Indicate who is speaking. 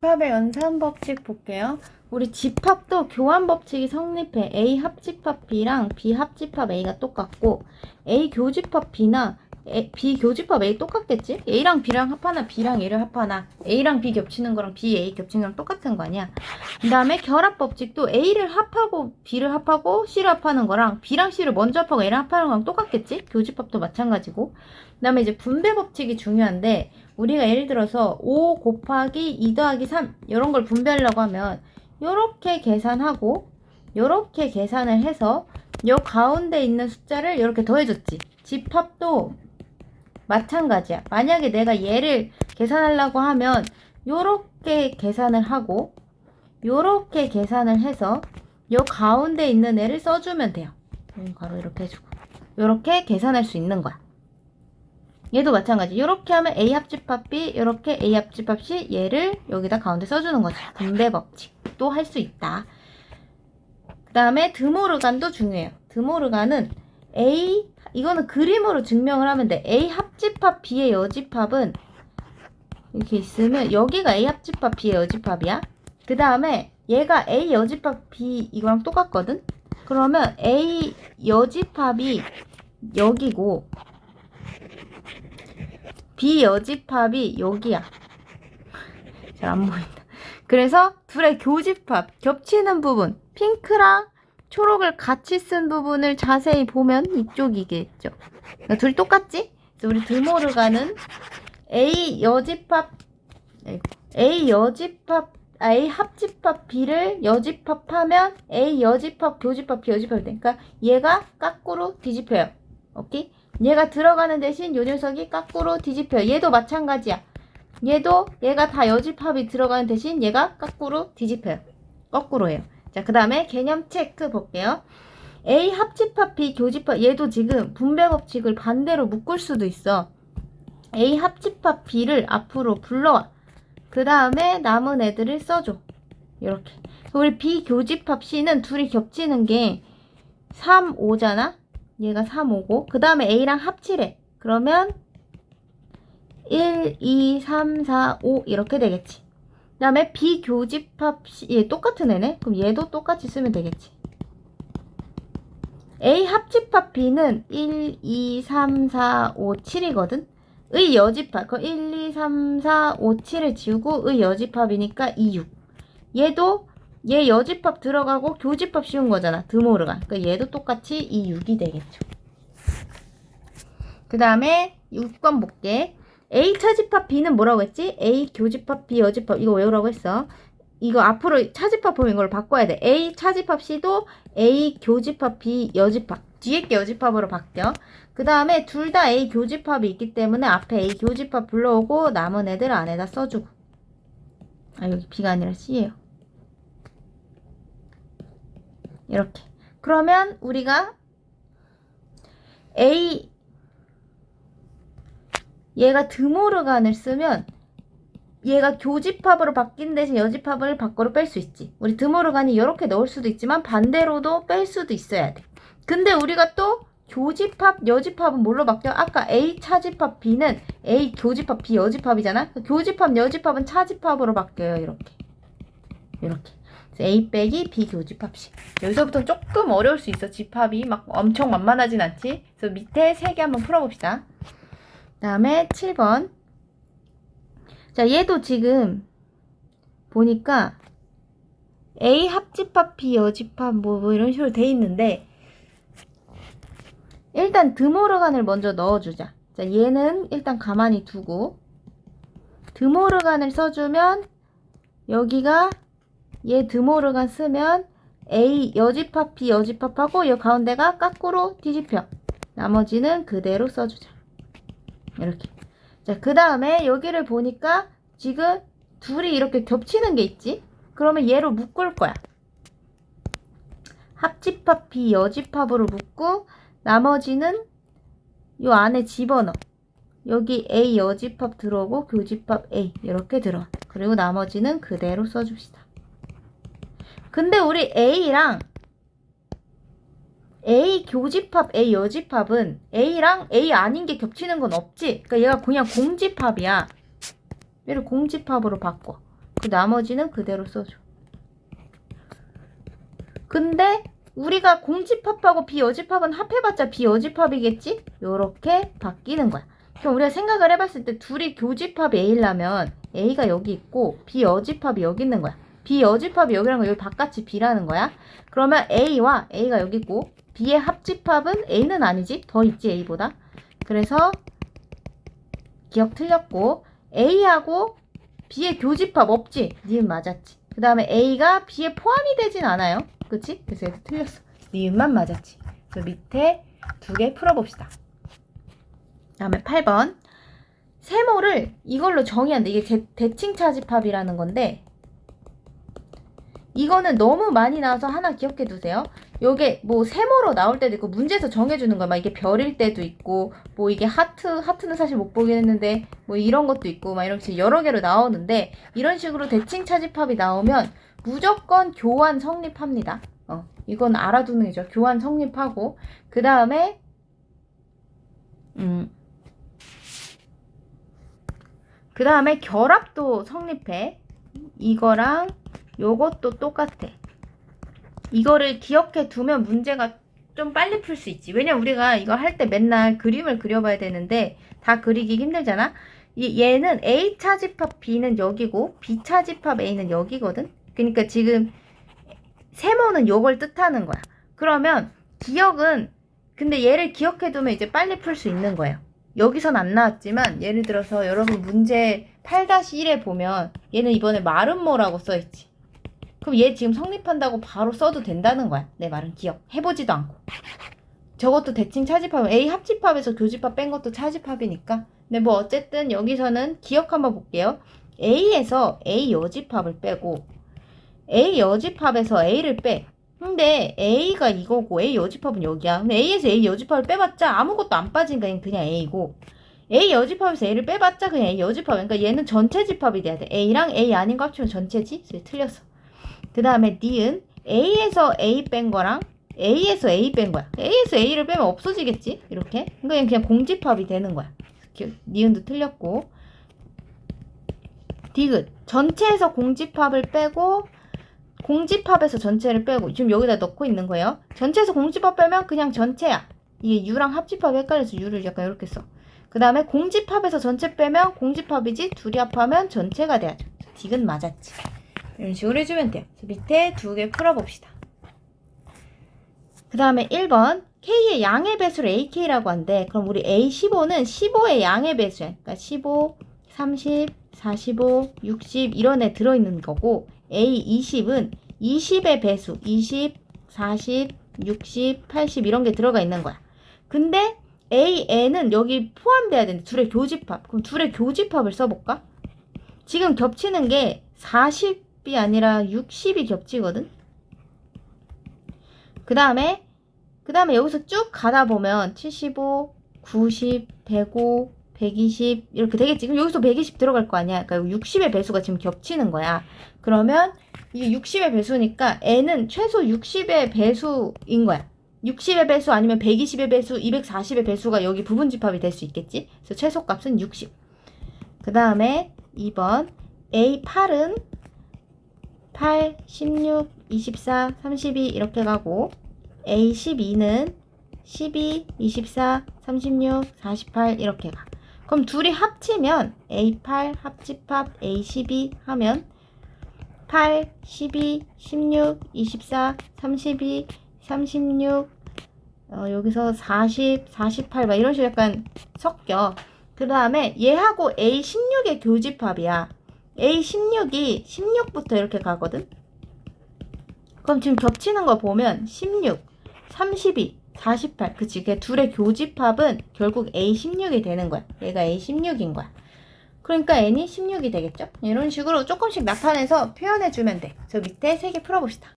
Speaker 1: 집합의 연산 법칙 볼게요. 우리 집합도 교환 법칙이 성립해. A 합집합 B랑 B 합집합 A가 똑같고 A 교집합 B나 B 교집합 A 똑같겠지? A랑 B랑 합하나 B랑 A를 합하나 A랑 B 겹치는 거랑 B, A 겹치는 거랑 똑같은 거 아니야? 그 다음에 결합 법칙도 A를 합하고 B를 합하고 C를 합하는 거랑 B랑 C를 먼저 합하고 A를 합하는 거랑 똑같겠지? 교집합도 마찬가지고. 그 다음에 이제 분배 법칙이 중요한데 우리가 예를 들어서 5 곱하기 2 더하기 3 이런 걸 분배하려고 하면 요렇게 계산하고 요렇게 계산을 해서 요 가운데 있는 숫자를 이렇게 더해줬지. 집합도 마찬가지야. 만약에 내가 얘를 계산하려고 하면 요렇게 계산을 하고 요렇게 계산을 해서 요 가운데 있는 애를 써주면 돼요. 가로 이렇게 해주고 요렇게 계산할 수 있는 거야. 얘도 마찬가지. 요렇게 하면 A 합집합 B, 요렇게 A 합집합 C, 얘를 여기다 가운데 써주는 거지. 분배 법칙도 할 수 있다. 그 다음에 드모르간도 중요해요. 드모르간은 A, 이거는 그림으로 증명을 하면 돼. A 합집합 B의 여집합은 이렇게 있으면 여기가 A 합집합 B의 여집합이야. 그 다음에 얘가 A 여집합 B 이거랑 똑같거든? 그러면 A 여집합이 여기고 B 여집합이 여기야. 잘 안 보인다. 그래서 둘의 교집합, 겹치는 부분, 핑크랑 초록을 같이 쓴 부분을 자세히 보면 이쪽이겠죠. 그러니까 둘이 똑같지? 그래서 우리 드모르간은 A 합집합 B를 여집합하면 A 여집합, 교집합, B 여집합이 돼. 그러니까 얘가 거꾸로 뒤집혀요. 오케이? 얘가 들어가는 대신 요 녀석이 거꾸로 뒤집혀요. 얘도 마찬가지야. 얘가 다 여집합이 들어가는 대신 얘가 거꾸로 뒤집혀요. 거꾸로 해요. 자, 그 다음에 개념 체크 볼게요. A 합집합 B 교집합, 얘도 지금 분배 법칙을 반대로 묶을 수도 있어. A 합집합 B를 앞으로 불러와. 그 다음에 남은 애들을 써줘. 이렇게. 우리 B 교집합 C는 둘이 겹치는 게 3, 5잖아? 얘가 3, 5고 그 다음에 A랑 합치래. 그러면 1, 2, 3, 4, 5 이렇게 되겠지. 그 다음에 B 교집합 C, 얘 똑같은 애네? 그럼 얘도 똑같이 쓰면 되겠지. A 합집합 B는 1, 2, 3, 4, 5, 7이거든? 의 여집합, 그 1, 2, 3, 4, 5, 7을 지우고 의 여집합이니까 2, 6. 얘도 얘 여집합 들어가고 교집합 씌운 거잖아. 드모르간. 그러니까 얘도 똑같이 2, 6이 되겠죠. 그 다음에 6번 볼게. A 차집합 B는 뭐라고 했지? A 교집합 B 여집합. 이거 외우라고 했어. 이거 앞으로 차집합 보면 이걸 바꿔야 돼. A 차집합 C도 A 교집합 B 여집합. 뒤에 게 여집합으로 바뀌어. 그 다음에 둘 다 A 교집합이 있기 때문에 앞에 A 교집합 불러오고 남은 애들 안에다 써주고. 아, 여기 B가 아니라 C예요. 이렇게. 그러면 우리가 얘가 드모르간을 쓰면 얘가 교집합으로 바뀐 대신 여집합을 밖으로 뺄 수 있지. 우리 드모르간이 이렇게 넣을 수도 있지만 반대로도 뺄 수도 있어야 돼. 근데 우리가 또 교집합, 여집합은 뭘로 바뀌어? 아까 A 차집합 B는 A 교집합 B 여집합이잖아. 교집합, 여집합은 차집합으로 바뀌어요. 이렇게. A 빼기 B 교집합식. 여기서부터 조금 어려울 수 있어. 집합이 막 엄청 만만하진 않지. 그래서 밑에 3개 한번 풀어봅시다. 그 다음에 7번. 자, 얘도 지금 보니까 A 합집합 B 여집합 뭐 이런 식으로 돼 있는데 일단 드모르간을 먼저 넣어주자. 자, 얘는 일단 가만히 두고 드모르간을 써주면 여기가 얘 드모르간 쓰면 A 여집합 B 여집합하고 이 가운데가 거꾸로 뒤집혀. 나머지는 그대로 써주자. 이렇게. 자, 그 다음에 여기를 보니까 지금 둘이 이렇게 겹치는 게 있지? 그러면 얘로 묶을 거야. 합집합 B 여집합으로 묶고 나머지는 요 안에 집어넣어. 여기 A 여집합 들어오고 교집합 A 이렇게 들어와. 그리고 나머지는 그대로 써줍시다. 근데 우리 A랑 A 교집합 A 여집합은 A랑 A 아닌 게 겹치는 건 없지. 그러니까 얘가 그냥 공집합이야. 얘를 공집합으로 바꿔. 그 나머지는 그대로 써줘. 근데 우리가 공집합하고 비여집합은 합해봤자 비여집합이겠지? 요렇게 바뀌는 거야. 그럼 우리가 생각을 해봤을 때 둘이 교집합이 A라면 A가 여기 있고 비여집합이 여기 있는 거야. 비여집합이 여기라는 거 여기 바깥이 B라는 거야. 그러면 A와 A가 여기 있고 B의 합집합은 A는 아니지? 더 있지 A보다. 그래서 기억 틀렸고 A하고 B의 교집합 없지? 니은 맞았지. 그 다음에 A가 B에 포함이 되진 않아요. 그치? 그래서 얘도 틀렸어. 니은만 맞았지. 그래서 밑에 두 개 풀어봅시다. 그 다음에 8번. 세모를 이걸로 정의한다. 이게 대칭차집합이라는 건데 이거는 너무 많이 나와서 하나 기억해 두세요. 요게 뭐 세모로 나올 때도 있고 문제에서 정해주는 거야. 막 이게 별일 때도 있고 뭐 이게 하트는 사실 못 보긴 했는데 뭐 이런 것도 있고 막 이렇게 여러 개로 나오는데 이런 식으로 대칭차집합이 나오면 무조건 교환 성립합니다. 이건 알아두는 게죠. 교환 성립하고 그 다음에 결합도 성립해. 이거랑 요것도 똑같아. 이거를 기억해 두면 문제가 좀 빨리 풀 수 있지. 왜냐면 우리가 이거 할 때 맨날 그림을 그려봐야 되는데 다 그리기 힘들잖아. 얘는 A 차집합 B는 여기고 B 차집합 A는 여기거든. 그러니까 지금 세모는 요걸 뜻하는 거야. 그러면 기억은 근데 얘를 기억해 두면 이제 빨리 풀 수 있는 거예요. 여기선 안 나왔지만 예를 들어서 여러분 문제 8-1에 보면 얘는 이번에 마름모라고 써있지. 그럼 얘 지금 성립한다고 바로 써도 된다는 거야. 내 말은 기억해보지도 않고. 저것도 대칭 차집합, A 합집합에서 교집합 뺀 것도 차집합이니까. 근데 뭐 어쨌든 여기서는 기억 한번 볼게요. A에서 A 여집합을 빼고 A 여집합에서 A를 빼. 근데 A가 이거고 A 여집합은 여기야. 근데 A에서 A 여집합을 빼봤자 아무것도 안 빠지니까 그냥 A고 A 여집합에서 A를 빼봤자 그냥 A 여집합. 그러니까 얘는 전체 집합이 돼야 돼. A랑 A 아닌 거 합치면 전체지? 그래서 틀렸어. 그 다음에 니은 A에서 A 뺀 거랑 A에서 A 뺀 거야. A에서 A를 빼면 없어지겠지? 이렇게. 그러니까 그냥 공집합이 되는 거야. 니은도 틀렸고. 디귿 전체에서 공집합을 빼고 공집합에서 전체를 빼고 지금 여기다 넣고 있는 거예요. 전체에서 공집합 빼면 그냥 전체야. 이게 U랑 합집합이 헷갈려서 U를 약간 이렇게 써. 그 다음에 공집합에서 전체 빼면 공집합이지 둘이 합하면 전체가 돼야죠. 디귿 맞았지. 이런 식으로 해주면 돼요. 밑에 두 개 풀어봅시다. 그 다음에 1번 K의 양의 배수를 AK라고 한대. 그럼 우리 A15는 15의 양의 배수야. 그러니까 15, 30, 45, 60 이런 애 들어있는 거고 A20은 20의 배수 20, 40, 60, 80 이런 게 들어가 있는 거야. 근데 AN은 여기 포함돼야 되는데 둘의 교집합. 그럼 둘의 교집합을 써볼까? 지금 겹치는 게 40이 아니라 60이 겹치거든. 그 다음에 여기서 쭉 가다 보면 75, 90, 105, 120 이렇게 되겠지. 그럼 여기서 120 들어갈 거 아니야. 그러니까 60의 배수가 지금 겹치는 거야. 그러면 이게 60의 배수니까 n은 최소 60의 배수인 거야. 60의 배수 아니면 120의 배수, 240의 배수가 여기 부분집합이 될 수 있겠지. 그래서 최소값은 60. 그 다음에 2번 A8은 8, 16, 24, 32 이렇게 가고 A12는 12, 24, 36, 48 이렇게 가. 그럼 둘이 합치면 A8 합집합 A12 하면 8, 12, 16, 24, 32, 36 여기서 40, 48 막 이런 식으로 약간 섞여. 그 다음에 얘하고 A16의 교집합이야. A16이 16부터 이렇게 가거든. 그럼 지금 겹치는 거 보면 16, 32, 48 그치? 그 둘의 교집합은 결국 A16이 되는 거야. 얘가 A16인 거야. 그러니까 n이 16이 되겠죠? 이런 식으로 조금씩 나타내서 표현해주면 돼. 저 밑에 3개 풀어봅시다.